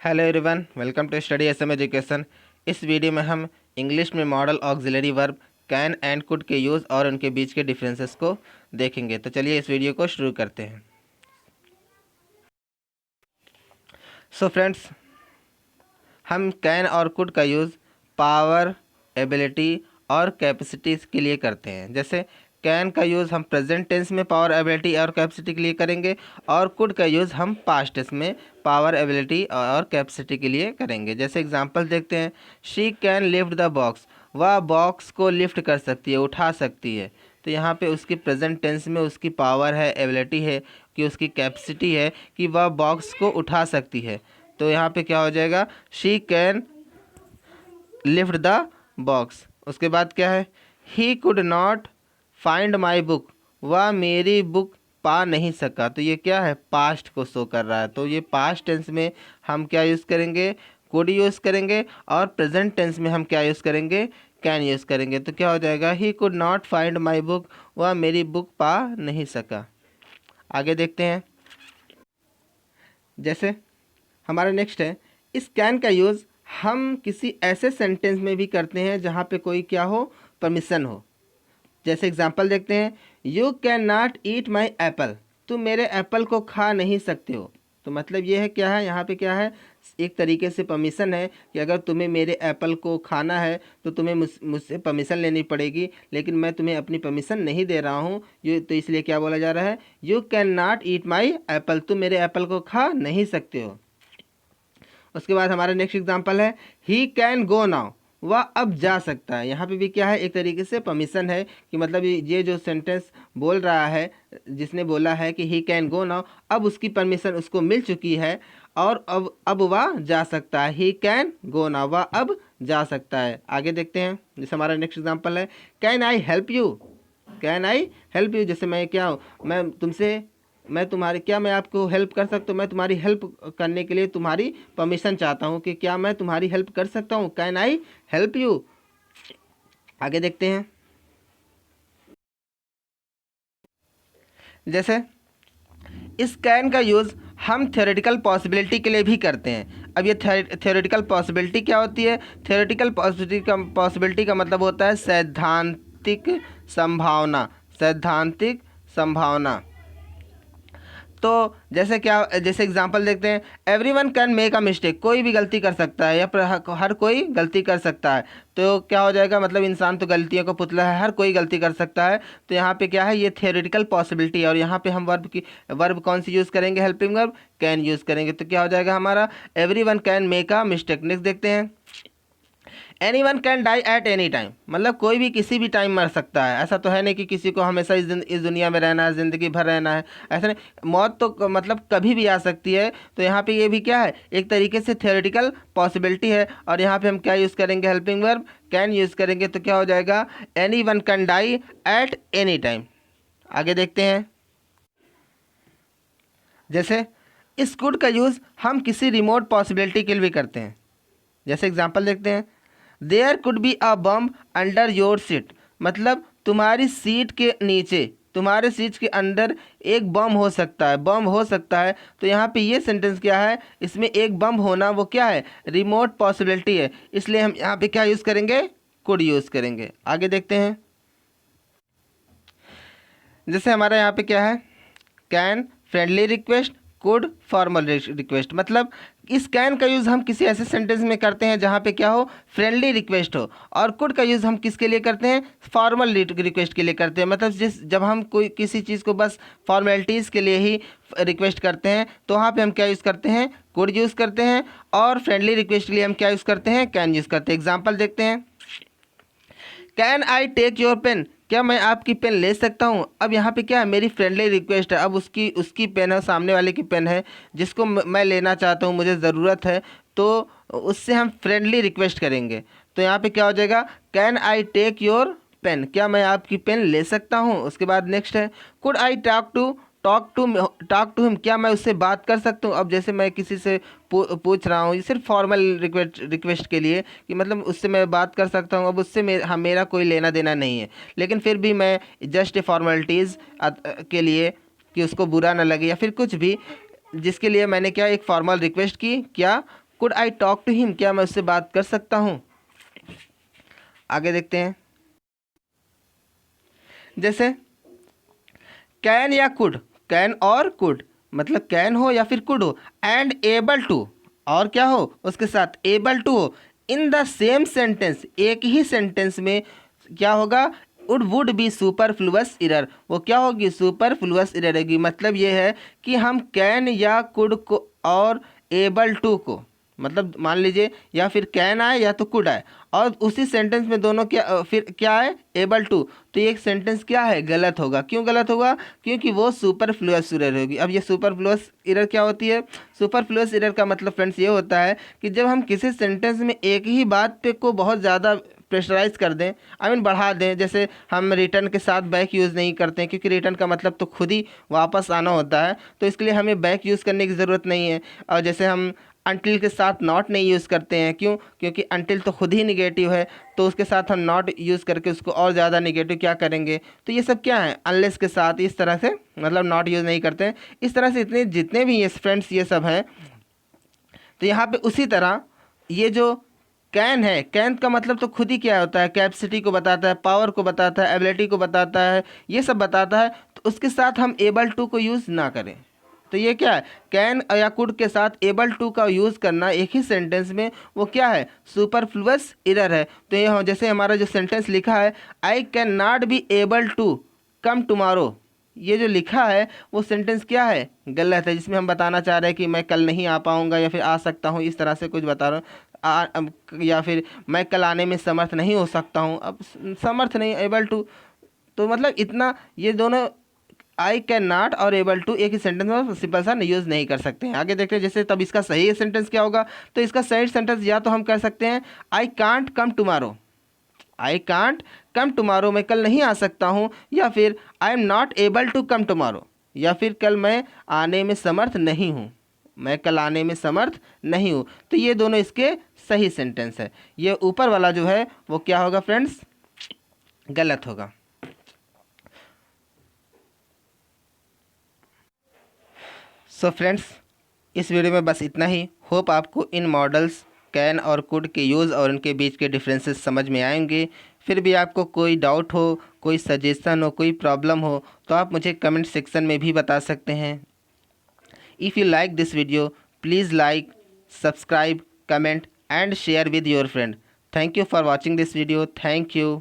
Hello everyone, welcome to study SM education. इस video में हम इंग्लिश में modal auxiliary verb can and could के यूज़ और उनके बीच के डिफरेंसेस को देखेंगे। तो चलिए इस वीडियो को शुरू करते हैं। सो फ्रेंड्स, हम कैन और कुड का यूज़ पावर, एबिलिटी और कैपेसिटीज़ के लिए करते हैं। जैसे कैन का यूज़ हम प्रेजेंट टेंस में पावर, एबिलिटी और कैपेसिटी के लिए करेंगे और कुड का यूज़ हम पास्ट टेंस में पावर, एबिलिटी और कैपेसिटी के लिए करेंगे। जैसे एग्जांपल देखते हैं, she can lift the box, वह बॉक्स को लिफ्ट कर सकती है, उठा सकती है। तो यहाँ पे उसकी प्रेजेंट टेंस में उसकी पावर है, एबिलिटी है, कि उसकी कैपेसिटी है कि वह बॉक्स को उठा सकती है। तो यहाँ पे क्या हो जाएगा, she can lift the box. उसके बाद क्या है, he could not find my book, वह मेरी बुक पा नहीं सका। तो ये क्या है, पास्ट को शो कर रहा है। तो ये पास्ट टेंस में हम क्या यूज़ करेंगे, कुड यूज़ करेंगे, और प्रेजेंट टेंस में हम क्या यूज़ करेंगे, कैन यूज़ करेंगे। तो क्या हो जाएगा, he could not find my book, वह मेरी बुक पा नहीं सका। आगे देखते हैं। जैसे हमारा नेक्स्ट है, इस कैन का यूज़ हम किसी ऐसे सेंटेंस में भी करते हैं जहाँ पे कोई क्या हो, परमिशन हो। जैसे एग्जांपल देखते हैं, you can not eat my Apple, तुम मेरे एप्पल को खा नहीं सकते हो। तो मतलब ये है, क्या है यहाँ पे, क्या है, एक तरीके से परमिशन है कि अगर तुम्हें मेरे एप्पल को खाना है तो तुम्हें मुझसे परमिशन लेनी पड़ेगी, लेकिन मैं तुम्हें अपनी परमिशन नहीं दे रहा हूँ। ये तो इसलिए क्या बोला जा रहा है, you can not eat my Apple, तुम मेरे एप्पल को खा नहीं सकते हो। उसके बाद हमारा नेक्स्ट एग्जांपल है, ही कैन गो नाउ, वह अब जा सकता है। यहाँ पे भी क्या है, एक तरीके से परमिशन है कि मतलब ये जो सेंटेंस बोल रहा है, जिसने बोला है कि ही कैन गो नाउ, अब उसकी परमिशन उसको मिल चुकी है और अब वह जा सकता है। ही कैन गो नाउ, वह अब जा सकता है। आगे देखते हैं। जैसे हमारा नेक्स्ट एग्जांपल है, can I help you, can I help you, जैसे मैं क्या हूँ, मैं तुम्हारी, क्या मैं आपको हेल्प कर सकता हूँ, मैं तुम्हारी हेल्प करने के लिए तुम्हारी परमिशन चाहता हूँ कि क्या मैं तुम्हारी हेल्प कर सकता हूँ, कैन आई हेल्प यू। आगे देखते हैं। जैसे इस कैन का यूज़ हम थ्योरेटिकल पॉसिबिलिटी के लिए भी करते हैं। अब ये थ्योरेटिकल पॉसिबिलिटी क्या होती है, थ्योरेटिकल पॉसिबिलिटी का मतलब होता है सैद्धांतिक संभावना, सैद्धांतिक संभावना। तो जैसे एग्जांपल देखते हैं, everyone can make a mistake, कोई भी गलती कर सकता है या हर कोई गलती कर सकता है। तो क्या हो जाएगा, मतलब इंसान तो गलतियों का पुतला है, हर कोई गलती कर सकता है। तो यहाँ पे क्या है, ये थियोरेटिकल पॉसिबिलिटी है और यहाँ पे हम वर्ब कौन सी यूज़ करेंगे, हेल्पिंग वर्ब कैन यूज़ करेंगे। तो क्या हो जाएगा हमारा, everyone can make a mistake. Next देखते हैं, anyone can die at any time, मतलब कोई भी किसी भी टाइम मर सकता है। ऐसा तो है नहीं कि किसी को हमेशा इस दुनिया में रहना है, ज़िंदगी भर रहना है, ऐसा नहीं। मौत तो मतलब कभी भी आ सकती है। तो यहाँ पे ये भी क्या है, एक तरीके से थियोरेटिकल पॉसिबिलिटी है और यहाँ पे हम क्या यूज़ करेंगे, हेल्पिंग वर्ब कैन यूज़ करेंगे। तो क्या हो जाएगा, anyone can die at any time. आगे देखते हैं। जैसे इस कुड का यूज़ हम किसी रिमोट पॉसिबिलिटी के लिए भी करते हैं। जैसे एग्जांपल देखते हैं, there could be a bomb under your seat, मतलब तुम्हारी सीट के नीचे, तुम्हारे सीट के अंदर एक बम हो सकता है, बम हो सकता है। तो यहाँ पे ये सेंटेंस क्या है, इसमें एक बम होना वो क्या है, रिमोट पॉसिबिलिटी है, इसलिए हम यहाँ पे क्या यूज़ करेंगे, कुड यूज़ करेंगे। आगे देखते हैं। जैसे हमारा यहाँ पे क्या है, can friendly request, could formal request, मतलब इस कैन का यूज़ हम किसी ऐसे सेंटेंस में करते हैं जहाँ पे क्या हो, फ्रेंडली रिक्वेस्ट हो, और कुड का यूज़ हम किसके लिए करते हैं, फॉर्मल रिक्वेस्ट के लिए करते हैं। मतलब जब हम कोई किसी चीज़ को बस फॉर्मेलिटीज़ के लिए ही रिक्वेस्ट करते हैं तो वहाँ पे हम क्या यूज़ करते हैं, कुड यूज़ करते हैं, और फ्रेंडली रिक्वेस्ट के लिए हम क्या यूज़ करते हैं, कैन यूज़ करते हैं। एग्जाम्पल देखते हैं, can I take your pen, क्या मैं आपकी पेन ले सकता हूँ। अब यहाँ पे क्या है, मेरी फ्रेंडली रिक्वेस्ट है, अब उसकी उसकी पेन है, सामने वाले की पेन है जिसको मैं लेना चाहता हूँ, मुझे ज़रूरत है, तो उससे हम फ्रेंडली रिक्वेस्ट करेंगे। तो यहाँ पे क्या हो जाएगा, can I take your pen, क्या मैं आपकी पेन ले सकता हूँ। उसके बाद नेक्स्ट है, could I talk to him, क्या मैं उससे बात कर सकता हूँ। अब जैसे मैं किसी से पूछ रहा हूँ, ये सिर्फ फॉर्मल रिक्वेस्ट के लिए कि मतलब उससे मैं बात कर सकता हूँ, अब उससे मेरा कोई लेना देना नहीं है, लेकिन फिर भी मैं जस्ट ए फॉर्मेलिटीज़ के लिए, कि उसको बुरा ना लगे या फिर कुछ भी, जिसके लिए मैंने क्या, एक फॉर्मल रिक्वेस्ट की, क्या, could I talk to him, क्या मैं उससे बात कर सकता हूँ। आगे देखते हैं, जैसे कैन या कुड, कैन और कुड, मतलब कैन हो या फिर कुड हो, एंड एबल टू, और क्या हो उसके साथ एबल टू हो, इन द सेम सेंटेंस, एक ही सेंटेंस में क्या होगा, वुड बी सुपरफ्लुअस इरर, वो क्या होगी, सुपरफ्लुअस इरर होगी। मतलब ये है कि हम कैन या कुड को और एबल टू को, मतलब मान लीजिए या फिर कैन आए या तो कुड आए और उसी सेंटेंस में दोनों क्या फिर क्या है, एबल टू, तो ये एक सेंटेंस क्या है, गलत होगा। क्यों गलत होगा, क्योंकि वो सुपरफ्लुअस इरर होगी। अब ये सुपरफ्लुअस इरर क्या होती है, सुपरफ्लुअस इरर का मतलब फ्रेंड्स ये होता है कि जब हम किसी सेंटेंस में एक ही बात पे को बहुत ज़्यादा प्रेशराइज कर दें, आई मीन बढ़ा दें, जैसे हम रिटर्न के साथ बैक यूज़ नहीं करते हैं, क्योंकि रिटर्न का मतलब तो खुद ही वापस आना होता है, तो इसके लिए हमें बैक यूज़ करने की ज़रूरत नहीं है। और जैसे हम अनटिल के साथ नॉट नहीं यूज़ करते हैं, क्यों, क्योंकि अनटिल तो खुद ही निगेटिव है, तो उसके साथ हम नॉट यूज़ करके उसको और ज़्यादा निगेटिव क्या करेंगे। तो ये सब क्या है, अनलेस के साथ इस तरह से मतलब नॉट यूज़ नहीं करते हैं। इस तरह से इतने जितने भी ये फ्रेंड्स ये सब हैं, तो यहाँ पे उसी तरह ये जो कैन है, कैन का मतलब तो खुद ही क्या होता है, कैपेसिटी को बताता है, पावर को बताता है, एबिलिटी को बताता है, ये सब बताता है। तो उसके साथ हम एबल टू को यूज़ ना करें। तो ये क्या है, कैन या कुड के साथ एबल टू का यूज़ करना एक ही सेंटेंस में, वो क्या है, सुपरफ्लुअस इरर है। तो ये जैसे हमारा जो सेंटेंस लिखा है, I can not be able to come tomorrow, ये जो लिखा है वो सेंटेंस क्या है, गलत है, जिसमें हम बताना चाह रहे हैं कि मैं कल नहीं आ पाऊँगा या फिर आ सकता हूँ, इस तरह से कुछ बता रहा हूँ। या फिर मैं कल आने में समर्थ नहीं हो सकता हूँ, अब समर्थ नहीं, एबल टू, तो मतलब इतना ये दोनों आई कैन नॉट और एबल टू एक ही सेंटेंस में सिंपल सा यूज़ नहीं कर सकते हैं। आगे देखते हैं, जैसे तब इसका सही सेंटेंस क्या होगा, तो इसका सही सेंटेंस या तो हम कर सकते हैं I can't come tomorrow, I can't come tomorrow, मैं कल नहीं आ सकता हूँ, या फिर I am not able to come tomorrow, या फिर कल मैं आने में समर्थ नहीं हूँ, मैं कल आने में समर्थ नहीं हूँ। तो ये दोनों इसके सही सेंटेंस है। ये ऊपर वाला जो है वो क्या होगा फ्रेंड्स, गलत होगा। सो फ्रेंड्स, इस वीडियो में बस इतना ही। होप आपको इन मॉडल्स कैन और कुड के यूज़ और उनके बीच के डिफरेंसेस समझ में आएंगे। फिर भी आपको कोई डाउट हो, कोई सजेशन हो, कोई प्रॉब्लम हो, तो आप मुझे कमेंट सेक्शन में भी बता सकते हैं। If you like this video, please like, subscribe, comment and share with your friend. Thank you for watching this video. Thank you.